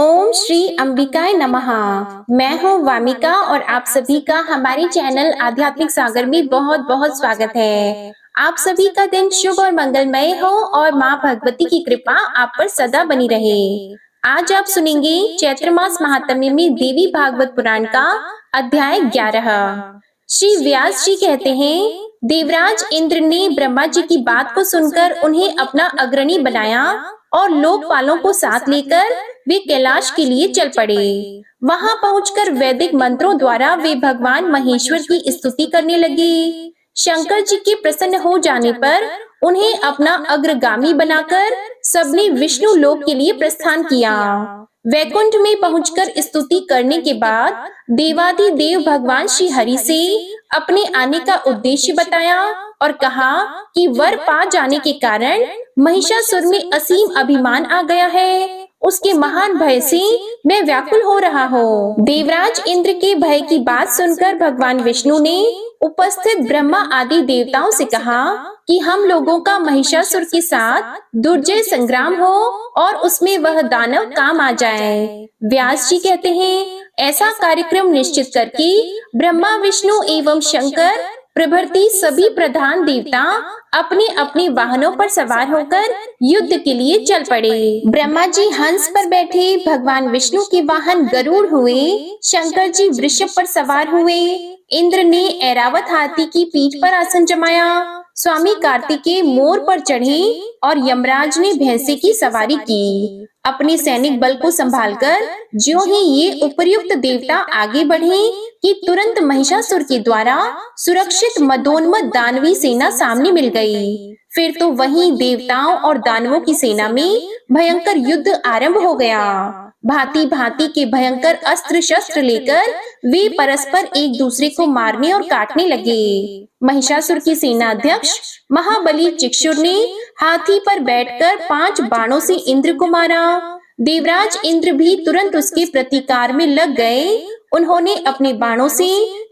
ओम श्री अंबिकाय नमः। मैं हूँ वामिका और आप सभी का हमारे चैनल आध्यात्मिक सागर में बहुत बहुत स्वागत है। आप सभी का दिन शुभ और मंगलमय हो और माँ भगवती की कृपा आप पर सदा बनी रहे। आज आप सुनेंगे चैत्र मास महात्म्य में देवी भागवत पुराण का अध्याय 11। श्री व्यास जी कहते हैं, देवराज इंद्र ने ब्रह्मा जी की बात को सुनकर उन्हें अपना अग्रणी बनाया और लोकपालों को साथ लेकर वे कैलाश के लिए चल पड़े। वहां पहुंचकर वैदिक मंत्रों द्वारा वे भगवान महेश्वर की स्तुति करने लगे। शंकर जी के प्रसन्न हो जाने पर उन्हें अपना अग्रगामी बनाकर सबने विष्णु लोक के लिए प्रस्थान किया। वैकुंठ में पहुंचकर स्तुति करने के बाद देवादिदेव भगवान श्री हरि से अपने आने का उद्देश्य बताया और कहा कि वर पा जाने के कारण महिषासुर में असीम अभिमान आ गया है। उसके महान भय से मैं व्याकुल हो रहा हूँ। देवराज इंद्र के भय की बात सुनकर भगवान विष्णु ने उपस्थित ब्रह्मा आदि देवताओं से कहा कि हम लोगों का महिषासुर के साथ दुर्जय संग्राम हो और उसमें वह दानव काम आ जाए। व्यास जी कहते हैं, ऐसा कार्यक्रम निश्चित करके ब्रह्मा विष्णु एवं शंकर प्रभृति सभी प्रधान देवता अपने अपने वाहनों पर सवार होकर युद्ध के लिए चल पड़े। ब्रह्मा जी हंस पर बैठे, भगवान विष्णु के वाहन गरुड़ हुए, शंकर जी वृषभ पर सवार हुए, इंद्र ने ऐरावत हाथी की पीठ पर आसन जमाया, स्वामी कार्तिकेय मोर पर चढ़े और यमराज ने भैंसे की सवारी की। अपने सैनिक बल को संभालकर ज्यों ही ये उपर्युक्त देवता आगे बढ़े कि तुरंत महिषासुर के द्वारा सुरक्षित मदोन्मत्त दानवी सेना सामने मिल गई। फिर तो वहीं देवताओं और दानवों की सेना में भयंकर युद्ध आरंभ हो गया। भांति भांति के भयंकर अस्त्र शस्त्र लेकर वे परस्पर एक दूसरे को मारने और काटने लगे। महिषासुर की सेना अध्यक्ष महाबली चिक्षुर ने हाथी पर बैठकर 5 बाणों से इंद्र को मारा। देवराज इंद्र भी तुरंत उसके प्रतिकार में लग गए। उन्होंने अपने बाणों से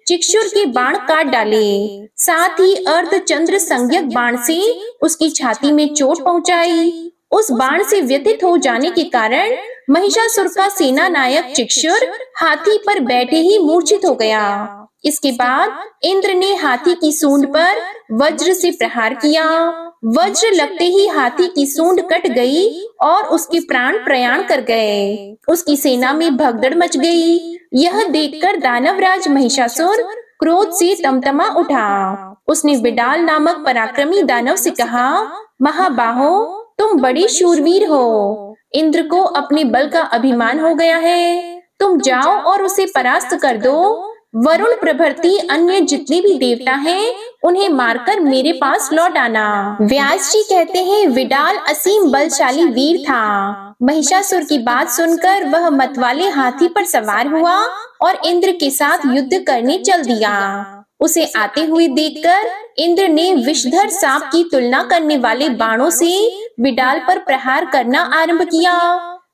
चिक्षुर के बाण काट डाले, साथ ही अर्धचंद्र संज्ञक बाण से उसकी छाती में चोट पहुंचाई। उस बाण से व्यथित हो जाने के कारण महिषासुर का सेना नायक चिक्षुर हाथी पर बैठे ही मूर्छित हो गया। इसके बाद इंद्र ने हाथी की सूंड पर वज्र से प्रहार किया। वज्र लगते ही हाथी की सूंड कट गई और उसके प्राण प्रयाण कर गए। उसकी सेना में भगदड़ मच गई। यह देखकर दानवराज महिषासुर क्रोध से तमतमा उठा। उसने विडाल नामक पराक्रमी दानव से कहा, महाबाहो, तुम बड़े शूरवीर हो। इंद्र को अपने बल का अभिमान हो गया है। तुम जाओ और उसे परास्त कर दो। वरुण प्रभृति अन्य जितने भी देवता हैं, उन्हें मारकर मेरे पास लौट आना। व्यास जी कहते हैं, विडाल असीम बलशाली वीर था। महिषासुर की बात सुनकर वह मतवाले हाथी पर सवार हुआ और इंद्र के साथ युद्ध करने चल दिया। उसे आते हुए देखकर इंद्र ने विषधर सांप की तुलना करने वाले बाणों से विडाल पर प्रहार करना आरंभ किया।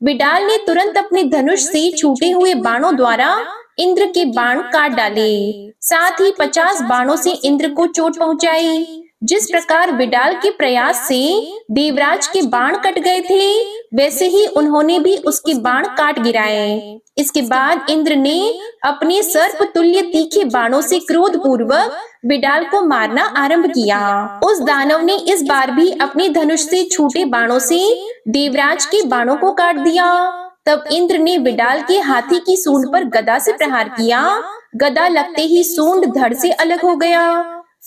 विडाल ने तुरंत अपने धनुष से छूटे हुए बाणों द्वारा इंद्र के बाण काट डाले, साथ ही 50 बाणों से इंद्र को चोट पहुंचाई। जिस प्रकार विडाल के प्रयास से देवराज के बाण कट गए थे, वैसे ही उन्होंने भी उसके बाण काट गिराए। इसके बाद इंद्र ने अपने सर्प तुल्य तीखे बाणों से क्रोध पूर्वक विडाल को मारना आरंभ किया। उस दानव ने इस बार भी अपने धनुष से छूटे बाणों से देवराज के बाणों को काट दिया। तब इंद्र ने विडाल के हाथी की सूंड पर गदा से प्रहार किया। गदा लगते ही सूंड धड़ से अलग हो गया।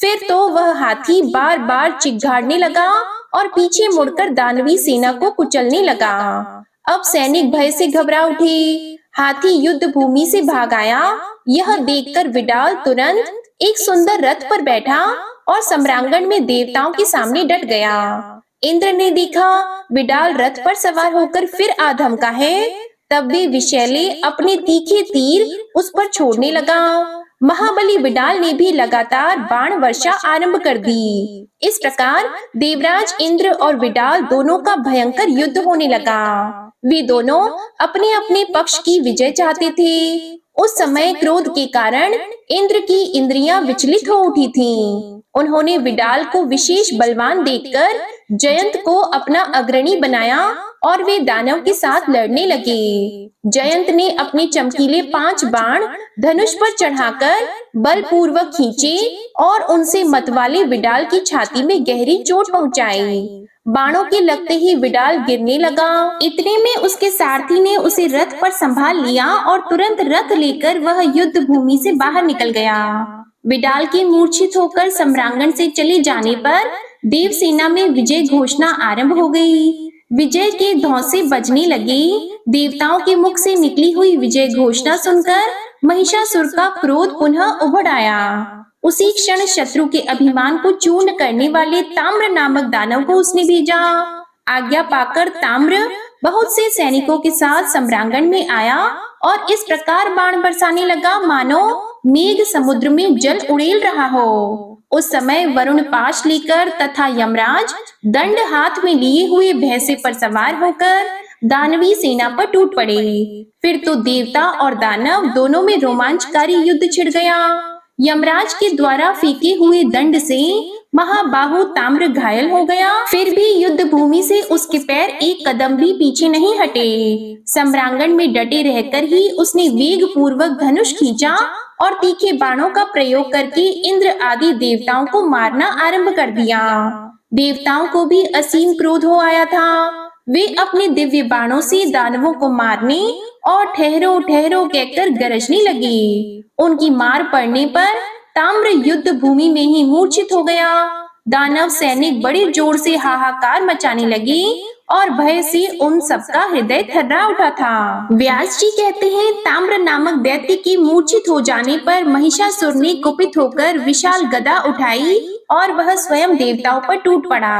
फिर तो वह हाथी बार बार चिघाड़ने लगा और पीछे मुड़कर दानवी सेना को कुचलने लगा। अब सैनिक भय से घबरा उठे। हाथी युद्ध भूमि से भाग आया। यह देखकर विडाल तुरंत एक सुंदर रथ पर बैठा और सम्रांगण में देवताओं के सामने डट गया। इंद्र ने देखा विडाल रथ पर सवार होकर फिर आ धमका है। तब वे विषैले अपने तीखे तीर उस पर छोड़ने लगा। महाबली विडाल ने भी लगातार बाण वर्षा आरंभ कर दी। इस प्रकार देवराज इंद्र और विडाल दोनों का भयंकर युद्ध होने लगा। वे दोनों अपने अपने पक्ष की विजय चाहते थे। उस समय क्रोध के कारण इंद्र की इंद्रियां विचलित हो उठी थीं। उन्होंने विडाल को विशेष बलवान देखकर जयंत को अपना अग्रणी बनाया और वे दानव के साथ लड़ने लगे। जयंत ने अपने चमकीले 5 बाण धनुष पर चढ़ाकर बलपूर्वक खींचे और उनसे मतवाले विडाल की छाती में गहरी चोट पहुंचाई। बाणों के लगते ही विडाल गिरने लगा। इतने में उसके सारथी ने उसे रथ पर संभाल लिया और तुरंत रथ लेकर वह युद्ध भूमि से बाहर निकल गया। विडाल के मूर्छित होकर सम्रांगण से चले जाने पर देवसेना में विजय घोषणा आरंभ हो गई। विजय के धौंसे बजने लगे। देवताओं के मुख से निकली हुई विजय घोषणा सुनकर महिषासुर का क्रोध पुनः उभर आया। उसी क्षण शत्रु के अभिमान को चूर्ण करने वाले ताम्र नामक दानव को उसने भेजा। आज्ञा पाकर ताम्र बहुत से सैनिकों के साथ सम्रांगण में आया और इस प्रकार बाण बरसाने लगा मानो मेघ समुद्र में जल उड़ेल रहा हो। उस समय वरुण पाश लेकर तथा यमराज दंड हाथ में लिए हुए भैंसे पर सवार होकर दानवी सेना पर टूट पड़े। फिर तो देवता और दानव दोनों में रोमांचकारी युद्ध छिड़ गया। यमराज के द्वारा फेंके हुए दंड से महाबाहु ताम्र घायल हो गया। फिर भी युद्ध भूमि से उसके पैर एक कदम भी पीछे नहीं हटे। सम्रांगण में डटे रहकर ही उसने वेग पूर्वक धनुष खींचा और तीखे बाणों का प्रयोग करके इंद्र आदि देवताओं को मारना आरंभ कर दिया। देवताओं को भी असीम क्रोध हो आया था। वे अपने दिव्य बाणों से दानवों को मारने और ठहरो ठहरो कहकर गरजने लगे। उनकी मार पड़ने पर ताम्र युद्ध भूमि में ही मूर्छित हो गया। दानव सैनिक बड़े जोर से हाहाकार मचाने लगे और भय से उन सबका हृदय थर्रा उठा था। व्यास जी कहते हैं, ताम्र नामक दैत्य के मूर्छित हो जाने पर महिषासुर ने कुपित होकर विशाल गदा उठाई और वह स्वयं देवताओं पर टूट पड़ा।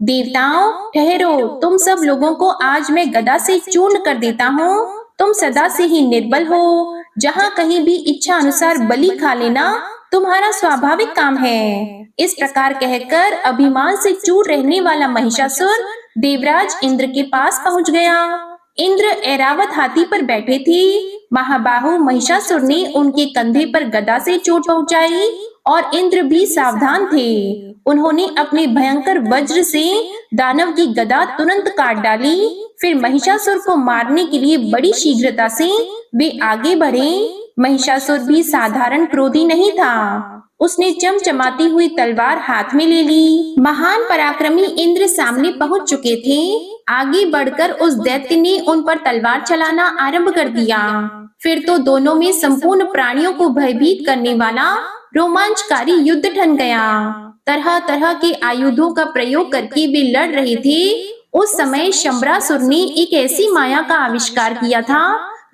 देवताओं ठहरो, तुम सब लोगों को आज मैं गदा से चूर्ण कर देता हूँ। तुम सदा से ही निर्बल हो। जहाँ कहीं भी इच्छा अनुसार बलि खा लेना तुम्हारा स्वाभाविक काम है। इस प्रकार कहकर अभिमान से चूर रहने वाला महिषासुर देवराज इंद्र के पास पहुंच गया। इंद्र ऐरावत हाथी पर बैठे थे। महाबाहु महिषासुर ने उनके कंधे पर गदा से चोट पहुंचाई और इंद्र भी सावधान थे। उन्होंने अपने भयंकर वज्र से दानव की गदा तुरंत काट डाली। फिर महिषासुर को मारने के लिए बड़ी शीघ्रता से वे आगे बढ़े। महिषासुर भी साधारण क्रोधी नहीं था। उसने चमचमाती हुई तलवार हाथ में ले ली। महान पराक्रमी इंद्र सामने पहुंच चुके थे। आगे बढ़कर उस दैत्य ने उन पर तलवार चलाना आरंभ कर दिया। फिर तो दोनों में संपूर्ण प्राणियों को भयभीत करने वाला रोमांचकारी युद्ध ठन गया। तरह तरह के आयुधों का प्रयोग करके वे लड़ रहे थे। उस समय शंबरासुर ने एक ऐसी माया का आविष्कार किया था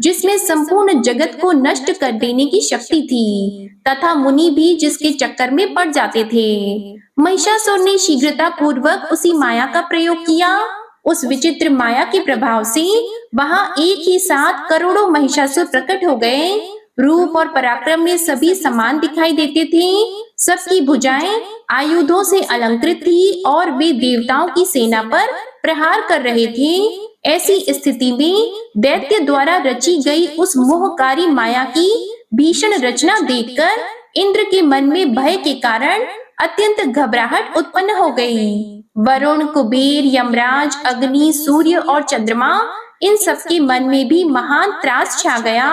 जिसमें संपूर्ण जगत को नष्ट कर देने की शक्ति थी तथा मुनि भी जिसके चक्कर में पड़ जाते थे। महिषासुर ने शीघ्रता पूर्वक उसी माया का प्रयोग किया। उस विचित्र माया के प्रभाव से वहां एक ही साथ करोड़ों महिषासुर प्रकट हो गए। रूप और पराक्रम में सभी समान दिखाई देते थे। सबकी भुजाएं आयुधों से अलंकृत थी और वे देवताओं की सेना पर प्रहार कर रहे थे। ऐसी स्थिति में दैत्य द्वारा रची गई उस मोहकारी माया की भीषण रचना देखकर इंद्र के मन में भय के कारण अत्यंत घबराहट उत्पन्न हो गई। वरुण, कुबेर, यमराज, अग्नि, सूर्य और चंद्रमा, इन सबके मन में भी महान त्रास छा गया।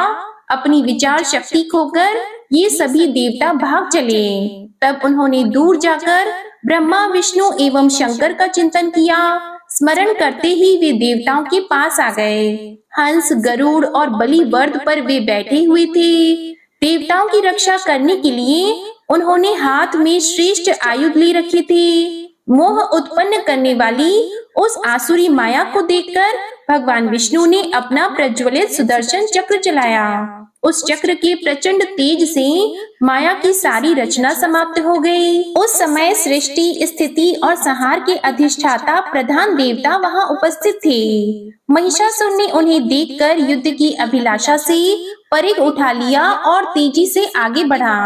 अपनी विचार शक्ति खोकर ये सभी देवता भाग चले। तब उन्होंने दूर जाकर ब्रह्मा, विष्णु एवं शंकर का चिंतन किया। स्मरण करते ही वे देवताओं के पास आ गए। हंस, गरुड़ और बलिवर्द पर वे बैठे हुए थे। देवताओं की रक्षा करने के लिए उन्होंने हाथ में श्रेष्ठ आयुध ले रखे थे। मोह उत्पन्न करने वाली उस आसुरी माया को देखकर भगवान विष्णु ने अपना प्रज्वलित सुदर्शन चक्र चलाया। उस चक्र के प्रचंड तेज से माया की सारी रचना समाप्त हो गई। उस समय सृष्टि, स्थिति और संहार के अधिष्ठाता प्रधान देवता वहां उपस्थित थे। महिषासुर ने उन्हें देखकर युद्ध की अभिलाषा से परिघ उठा लिया और तेजी से आगे बढ़ा।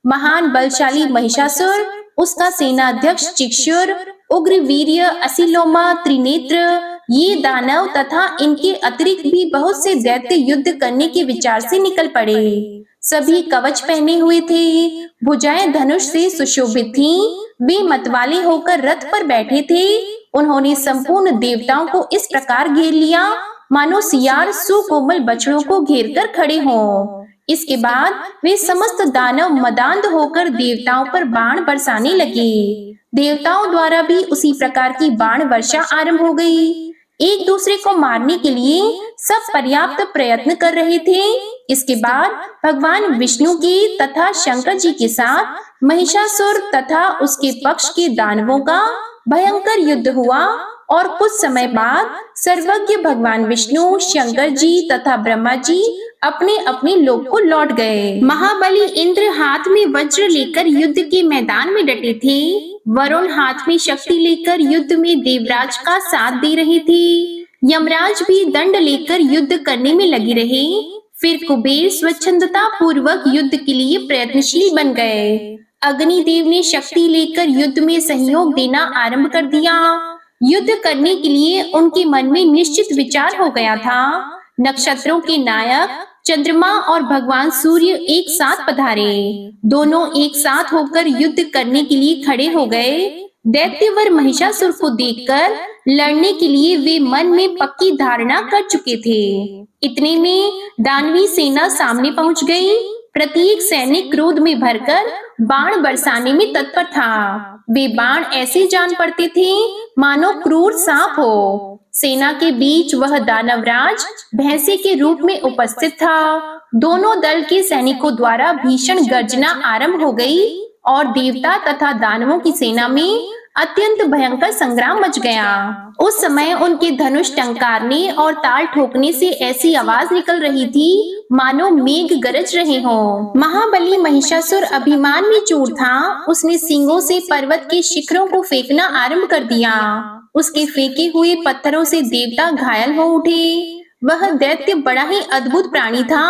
महान बलशाली महिषासुर, उसका सेनाध्यक्ष चिक्षुर, उग्रवीर्य, असिलोमा, त्रिनेत्र, ये दानव तथा इनके अतिरिक्त भी बहुत से दैत्य युद्ध करने के विचार से निकल पड़े। सभी कवच पहने हुए थे। भुजाएं धनुष से सुशोभित थीं। वे मतवाले होकर रथ पर बैठे थे। उन्होंने संपूर्ण देवताओं को इस प्रकार घेर लिया मानो सियार सुकोमल बछड़ों को घेर कर खड़े हों। इसके बाद वे समस्त दानव मदांध होकर देवताओं पर बाण बरसाने लगे। देवताओं द्वारा भी उसी प्रकार की बाण वर्षा आरंभ हो गई। एक दूसरे को मारने के लिए सब पर्याप्त प्रयत्न कर रहे थे। इसके बाद भगवान विष्णु के तथा शंकर जी के साथ महिषासुर तथा उसके पक्ष के दानवों का भयंकर युद्ध हुआ और कुछ समय बाद सर्वज्ञ भगवान विष्णु, शंकर जी तथा ब्रह्मा जी अपने अपने लोक को लौट गए। महाबली इंद्र हाथ में वज्र लेकर युद्ध के मैदान में डटे थे। वरुण हाथ में शक्ति लेकर युद्ध में देवराज का साथ दे रहे थे। यमराज भी दंड लेकर युद्ध करने में लगे रहे। फिर कुबेर स्वच्छंदता पूर्वक युद्ध के लिए प्रयत्नशील बन गए। अग्निदेव ने शक्ति लेकर युद्ध में सहयोग देना आरंभ कर दिया। युद्ध करने के लिए उनके मन में निश्चित विचार हो गया था। नक्षत्रों के नायक चंद्रमा और भगवान सूर्य एक साथ पधारे। दोनों एक साथ होकर युद्ध करने के लिए खड़े हो गए। दैत्यवर महिषासुर को देखकर लड़ने के लिए वे मन में पक्की धारणा कर चुके थे। इतने में दानवी सेना सामने पहुंच गई। प्रत्येक सैनिक क्रोध में भरकर बाण बरसाने में तत्पर था। वे बाण ऐसे जान पड़ते थे मानो क्रूर सांप हो। सेना के बीच वह दानवराज भैंसे के रूप में उपस्थित था। दोनों दल के सैनिकों द्वारा भीषण गर्जना आरंभ हो गई और देवता तथा दानवों की सेना में अत्यंत भयंकर संग्राम मच गया। उस समय उनके धनुष टंकारने और ताल ठोकने से ऐसी आवाज निकल रही थी मानो मेघ गरज रहे हों। महाबली महिषासुर अभिमान में चूर था। उसने सींगों से पर्वत के शिखरों को फेंकना आरंभ कर दिया। उसके फेंके हुए पत्थरों से देवता घायल हो उठे। वह दैत्य बड़ा ही अद्भुत प्राणी था।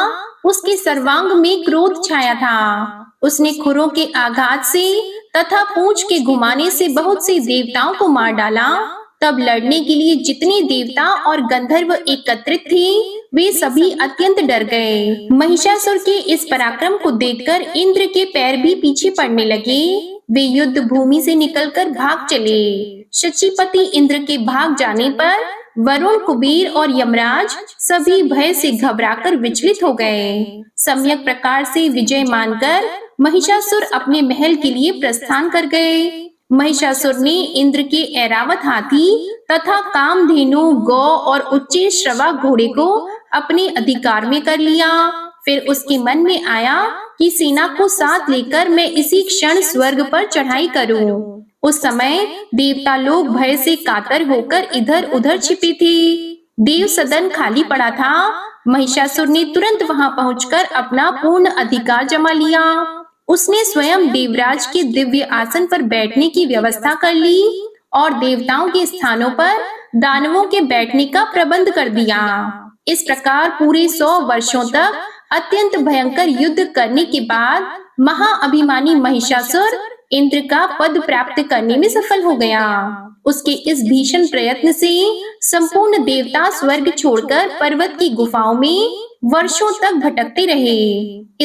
उसके सर्वांग में क्रोध छाया था। उसने खुरों के आघात से तथा पूंछ के घुमाने से बहुत से देवताओं को मार डाला। तब लड़ने के लिए जितने देवता और गंधर्व एकत्रित थे वे सभी अत्यंत डर गए। महिषासुर के इस पराक्रम को देखकर इंद्र के पैर भी पीछे पड़ने लगे। वे युद्ध भूमि से निकलकर भाग चले। शचीपति इंद्र के भाग जाने पर वरुण, कुबेर और यमराज सभी भय से घबराकर विचलित हो गए। सम्यक प्रकार से विजय मानकर महिषासुर अपने महल के लिए प्रस्थान कर गए। महिषासुर ने इंद्र के ऐरावत हाथी तथा कामधेनु, गौ और उच्च श्रवा घोड़े को अपने अधिकार में कर लिया। फिर उसके मन में आया कि सेना को साथ लेकर मैं इसी क्षण स्वर्ग पर चढ़ाई करूं। उस समय देवता लोग भय से कातर होकर इधर उधर छिपे थे। देव सदन खाली पड़ा था। महिषासुर ने तुरंत वहां पहुंचकर अपना पूर्ण अधिकार जमा लिया। उसने स्वयं देवराज के दिव्य आसन पर बैठने की व्यवस्था कर ली और देवताओं के स्थानों पर दानवों के बैठने का प्रबंध कर दिया। इस प्रकार पूरे 100 वर्षों तक अत्यंत भयंकर युद्ध करने के बाद महाअभिमानी महिषासुर इंद्र का पद प्राप्त करने में सफल हो गया। उसके इस भीषण प्रयत्न से संपूर्ण देवता स्वर्ग छोड़कर पर्वत की गुफाओं में वर्षों तक भटकते रहे।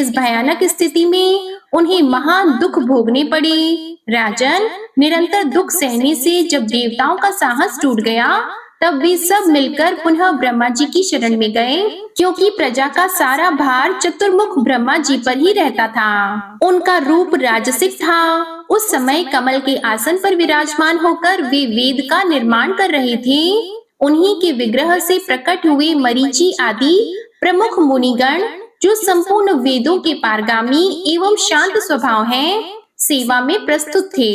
इस भयानक स्थिति में उन्हें महान दुख भोगने पड़े। राजन, निरंतर दुख सहने से जब देवताओं का साहस टूट गया तब वे सब मिलकर पुनः ब्रह्मा जी की शरण में गए, क्योंकि प्रजा का सारा भार चतुर्मुख ब्रह्मा जी पर ही रहता था। उनका रूप राजसिक था। उस समय कमल के आसन पर विराजमान होकर वे वेद का निर्माण कर रहे थे। उन्हीं के विग्रह से प्रकट हुए मरीचि आदि प्रमुख मुनिगण, जो संपूर्ण वेदों के पारगामी एवं शांत स्वभाव हैं, सेवा में प्रस्तुत थे।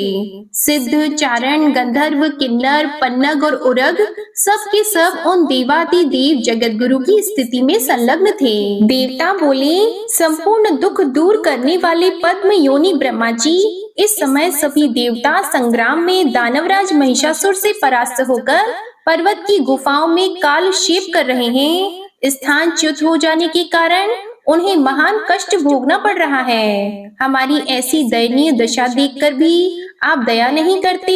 सिद्ध, चारण, गंधर्व, किन्नर, पन्नग और उरग सब के सब उन देवादिदेव जगत गुरु की स्थिति में संलग्न थे। देवता बोले, संपूर्ण दुख दूर करने वाले पद्म योनि ब्रह्मा जी, इस समय सभी देवता संग्राम में दानवराज महिषासुर से परास्त होकर पर्वत की गुफाओं में कालक्षेप कर रहे हैं। स्थान च्युत हो जाने के कारण उन्हें महान कष्ट भोगना पड़ रहा है। हमारी ऐसी दयनीय दशा देखकर भी आप दया नहीं करते,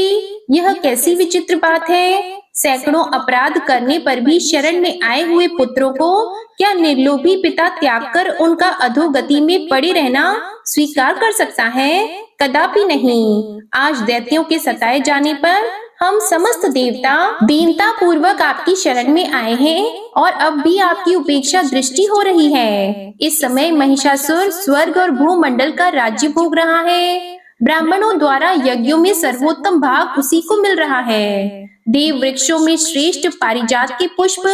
यह कैसी विचित्र बात है। सैकड़ों अपराध करने पर भी शरण में आए हुए पुत्रों को क्या निर्लोभी पिता त्याग कर उनका अधोगति में पड़े रहना स्वीकार कर सकता है? कदापि नहीं। आज दैत्यों के सताए जाने पर हम समस्त देवता दीनता पूर्वक आपकी शरण में आए हैं और अब भी आपकी उपेक्षा दृष्टि हो रही है। इस समय महिषासुर स्वर्ग और भूमंडल का राज्य भोग रहा है। ब्राह्मणों द्वारा यज्ञों में सर्वोत्तम भाग उसी को मिल रहा है। देव वृक्षों में श्रेष्ठ पारिजात के पुष्प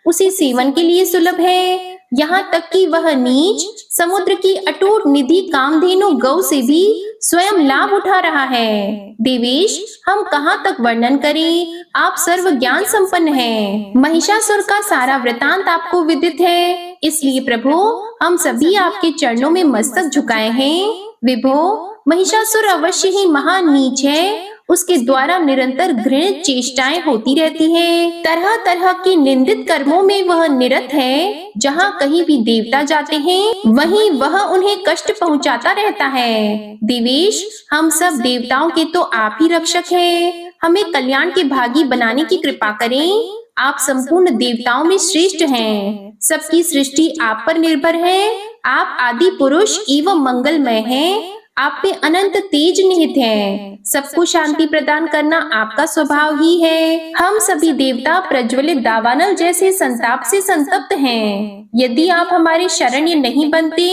उसी सेवन के लिए सुलभ है। यहाँ तक कि वह नीच समुद्र की अटूट निधि कामधेनु गौ से भी स्वयं लाभ उठा रहा है। देवेश, हम कहाँ तक वर्णन करें, आप सर्व ज्ञान संपन्न हैं। महिषासुर का सारा वृतांत आपको विदित है, इसलिए प्रभु हम सभी आपके चरणों में मस्तक झुकाए हैं। विभो, महिषासुर अवश्य ही महान नीच है। उसके द्वारा निरंतर घृणित चेष्टाएं होती रहती हैं। तरह तरह के निंदित कर्मों में वह निरत है। जहाँ कहीं भी देवता जाते हैं वहीं वह उन्हें कष्ट पहुँचाता रहता है। देवेश, हम सब देवताओं के तो आप ही रक्षक हैं। हमें कल्याण के भागी बनाने की कृपा करें। आप संपूर्ण देवताओं में श्रेष्ठ हैं। सबकी सृष्टि आप पर निर्भर है। आप आदि पुरुष एवं मंगलमय हैं। आप पे अनंत तेज निहित है। सबको शांति प्रदान करना आपका स्वभाव ही है। हम सभी देवता प्रज्वलित दावानल जैसे संताप से संतप्त हैं। यदि आप हमारे शरण्य नहीं बनते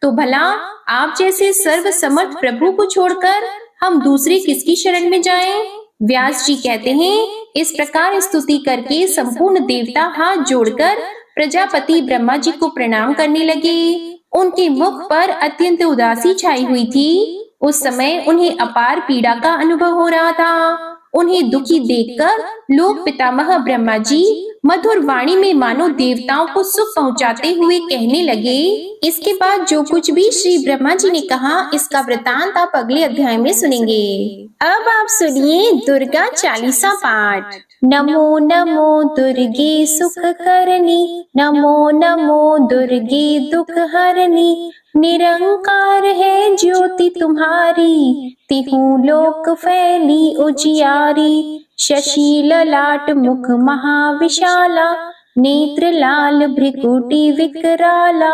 तो भला आप जैसे सर्व समर्थ प्रभु को छोड़कर हम दूसरे किसकी शरण में जाएं? व्यास जी कहते हैं, इस प्रकार स्तुति करके संपूर्ण देवता हाथ जोड़कर प्रजापति ब्रह्मा जी को प्रणाम करने लगे। उनके मुख पर अत्यंत उदासी छाई हुई थी। उस समय उन्हें अपार पीड़ा का अनुभव हो रहा था। उन्हें दुखी देखकर लोक पितामह ब्रह्मा जी मधुर वाणी में मानो देवताओं को सुख पहुंचाते हुए कहने लगे। इसके बाद जो कुछ भी श्री ब्रह्मा जी ने कहा, इसका वृतांत आप अगले अध्याय में सुनेंगे। अब आप सुनिए दुर्गा चालीसा पाठ। नमो नमो दुर्गे सुख करनी, नमो नमो दुर्गे दुख हरनी। निरंकार है ज्योति तुम्हारी, तिहु लोक फैली उजियारी। शशि ललाट मुख महाविशाला, नेत्र लाल भ्रिकुटी विकराला।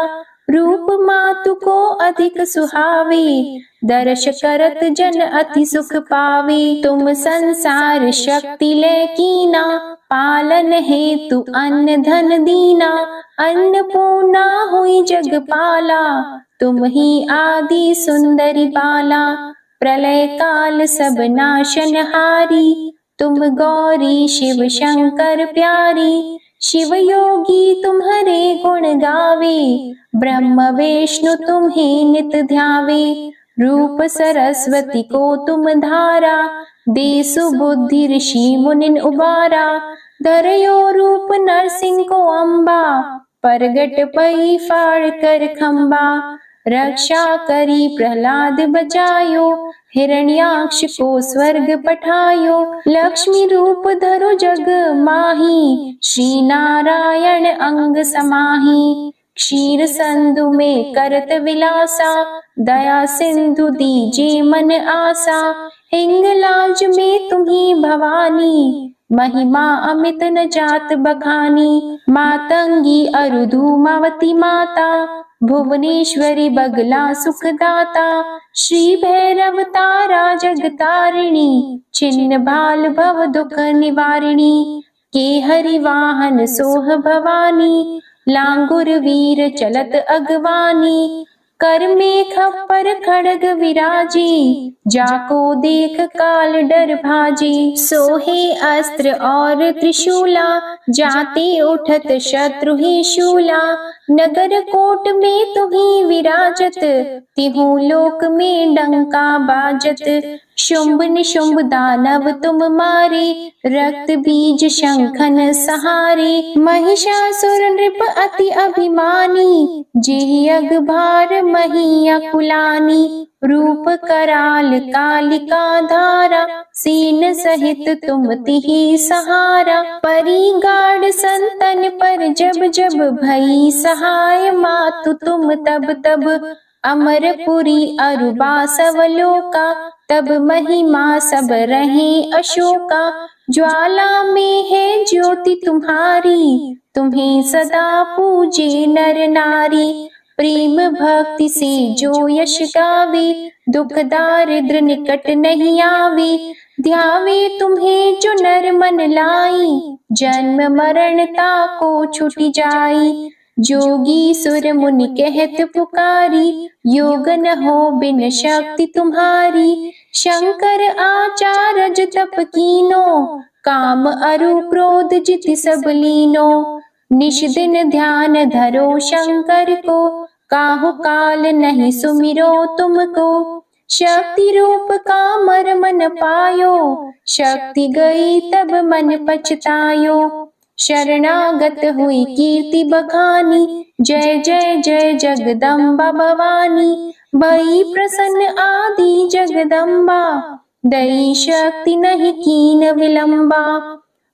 रूप मातु को अधिक सुहावे, दर्श करत जन अति सुख पावे। तुम संसार शक्ति ले कीना, पालन हेतु अन्न धन दीना। अन्नपूर्णा हुई जगपाला, तुम ही आदि सुंदरी बाला। प्रलय काल सब नाशनहारी, तुम गौरी शिव शंकर प्यारी। शिव योगी तुम्हारे गुण गावे, ब्रह्म विष्णु तुम्हें नित ध्यावे। रूप सरस्वती को तुम धारा, दे सुबुद्धि ऋषि मुनिन उबारा। धरयो रूप नरसिंह को अम्बा, परगट पई फाड़ कर खम्बा। रक्षा करी प्रहलाद बचायो, हिरण्याक्ष को स्वर्ग पठायो। लक्ष्मी रूप धरो जग माही, श्री नारायण अंग समाही। क्षीर संधु में करत विलासा, दया सिंधु दीजे मन आसा। हिंगलाज में तुम्ही भवानी, महिमा अमित न जात बखानी। मातंगी अरुधुमावती माता, भुवनेश्वरी बगला सुखदाता। श्री भैरव तारा जगतारिणी, छिन्न भाल भव दुख निवारिणी। के हरि वाहन सोह भवानी, लांगुर वीर चलत अगवानी। कर में खप्पर खड़ग विराजी, जाको देख काल डर भाजी। सोहे अस्त्र और त्रिशूला, जाते उठत शत्रु ही शूला। नगर कोट में तुम्ही विराजत, तिहु लोक में डंका बाजत। शुंभ निशुंभ दानव तुम मारे, रक्त बीज शंखन सहारे। महिषासुर नृप अति अभिमानी, जेहि अगभार मही अकुलानी। रूप कराल कालिका धारा, सीन सहित तुम तिहि सहारा। परी गाढ़ संतन पर जब जब भई सहाय, मातु तुम तब तब। अमरपुरी अरुबा सवलोका, तब महिमा सब रहे अशोका। ज्वाला में है ज्योति तुम्हारी, तुम्हें सदा पूजे नर नारी। प्रेम भक्ति से जो यश गावे, दुख दारिद्र निकट नहीं आवे। ध्यावे तुम्हें जो नर मन लाई, जन्म मरणता को छुटी जाई। जोगी सुर मुनि कहत पुकारी, योग न हो बिन शक्ति तुम्हारी। शंकर आचार्य ज तप कीनो, काम अरु क्रोध जित सब लीनो। निश दिन ध्यान धरो शंकर को, काहु काल नहीं सुमिरो तुमको। शक्ति रूप कामर मन पायो, शक्ति गई तब मन पछतायो। शरणागत हुई कीर्ति बखानी, जय जय जय जगदम्बा भवानी। भई प्रसन्न आदि जगदम्बा, दई शक्ति नहीं कीन विलंबा।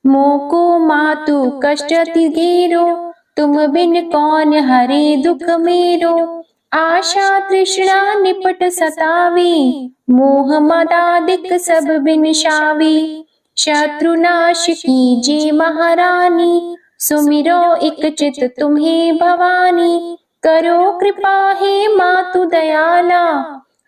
मोको मातु कष्ट अति घेरो, तुम बिन कौन हरे दुख मेरो। आशा तृष्णा निपट सतावे, मोह मदादिक सब बिनशावे। शत्रुनाश कीजे महारानी, सुमिरो एक चित तुम्हें भवानी। करो कृपा हे मातु दयाला,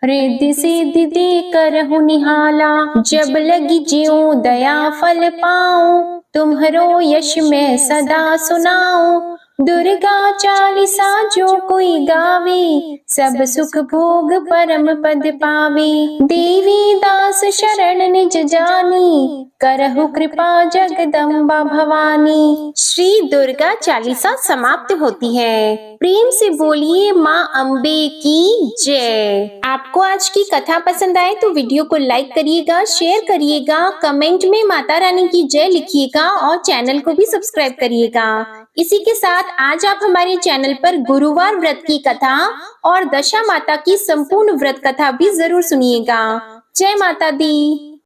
रिद्धि सिद्धि दे करहु निहाला। जब लगी ज्यों दया फल पाऊं, तुम्हरो यश मैं सदा सुनाऊं। दुर्गा चालीसा जो कोई गावे, सब सुख भोग परम पद पावे। देवी दास शरण निज जानी, करहु कृपा जगदम्बा भवानी। श्री दुर्गा चालीसा समाप्त होती है। प्रेम से बोलिए माँ अम्बे की जय। आपको आज की कथा पसंद आए तो वीडियो को लाइक करिएगा, शेयर करिएगा, कमेंट में माता रानी की जय लिखिएगा और चैनल को भी सब्सक्राइब करिएगा। इसी के साथ आज आप हमारे चैनल पर गुरुवार व्रत की कथा और दशा माता की संपूर्ण व्रत कथा भी जरूर सुनिएगा। जय माता दी।